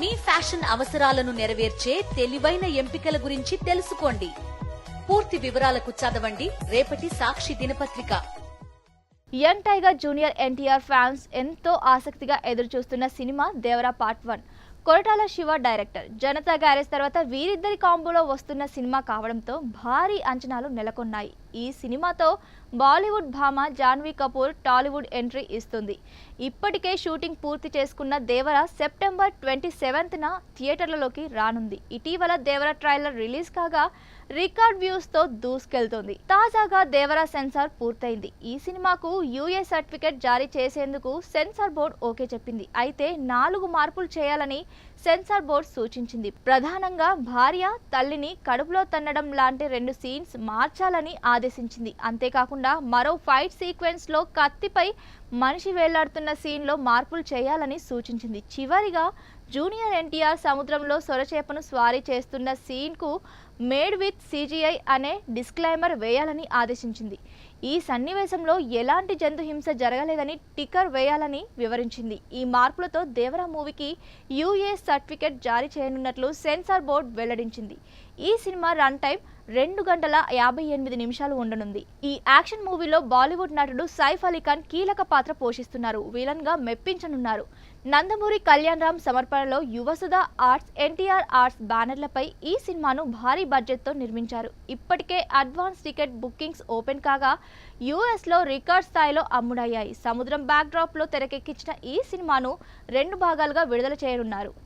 మీ fashion అవసరాలను నెరవేర్చే తెలివైన ఎంపికల గురించి తెలుసుకోండి. పూర్తి వివరాలకు చదవండి రేపటి సాక్షి దినపత్రిక. Young tiger junior NTR fans ఎంతో ఆసక్తిగా ఎదురుచూస్తున్న cinema Devara part 1. Koratala Shiva director. Janata garage తర్వాత వీరిద్దరి కాంబోలో వస్తున్న సినిమా కావడంతో భారీ అంచనాలు నెలకొన్నాయి. ఈ సినిమాతో బాలీవుడ్ భామ జాన్వీ కపూర్ టాలీవుడ్ ఎంట్రీ ఇస్తుంది. ఇప్పటికే షూటింగ్ పూర్తి చేసుకున్న దేవర సెప్టెంబర్ 27న థియేటర్లలోకి రానుంది. ఇటీవల దేవర ట్రైలర్ రిలీజ్ కాగా రికార్డ్ వ్యూస్ తో దూసుకెళ్తోంది. తాజాగా దేవర సెన్సార్ పూర్తయింది. ఈ సినిమాకు యూఏ సర్టిఫికెట్ జారీ చేసేందుకు సెన్సార్ బోర్డు ఓకే చెప్పింది. అయితే 4 మార్పులు చేయాలని సెన్సార్ బోర్డు సూచించింది. ప్రధానంగా భార్య తల్లిని కడుపులో తన్నడం లాంటి 2 సీన్స్ మార్చాలని ఆదేశించింది. అంతేకాకుండా మరో ఫైట్ సీక్వెన్స్ లో కత్తిపై మనిషి వేలాడుతున్న సీన్ లో మార్పులు చేయాలని సూచించింది. చివరిగా జూనియర్ ఎన్టీఆర్ సముద్రంలో సొరచేపను స్వారీ చేస్తున్న సీన్ కు మేడ్ విత్ CGI అనే డిస్క్లైమర్ వేయాలని ఆదేశించింది. ఈ సన్నివేశంలో ఎలాంటి జంతు హింస జరగలేదని టిక్కర్ వేయాలని వివరించింది. ఈ మార్పులతో దేవరా మూవీకి యూఏ సర్టిఫికెట్ జారీ చేయనున్నట్లు సెన్సార్ బోర్డు వెల్లడించింది. ఈ సినిమా రన్ టైం 2 గంటల 58 నిమిషాలు ఉండనుంది. ఈ యాక్షన్ మూవీలో బాలీవుడ్ నటుడు సైఫ్ అలీ ఖాన్ కీలక పాత్ర పోషిస్తున్నారు. విలన్ గా మెప్పించనున్నారు. నందమూరి కళ్యాణ్ రామ్ సమర్పణలో యువసుధ ఆర్ట్స్, ఎన్టీఆర్ ఆర్ట్స్ బ్యానర్లపై ఈ సినిమాను భారీ బడ్జెట్ తో నిర్మించారు. ఇప్పటికే అడ్వాన్స్ టికెట్ బుకింగ్స్ ఓపెన్ కాగా US లో రికార్డ్ స్థాయిలో అమ్ముడయ్యాయి. సముద్రం బ్యాక్ డ్రాప్ లో తెరకెక్కించిన ఈ సినిమాను 2 భాగాలుగా విడుదల చేయనున్నారు.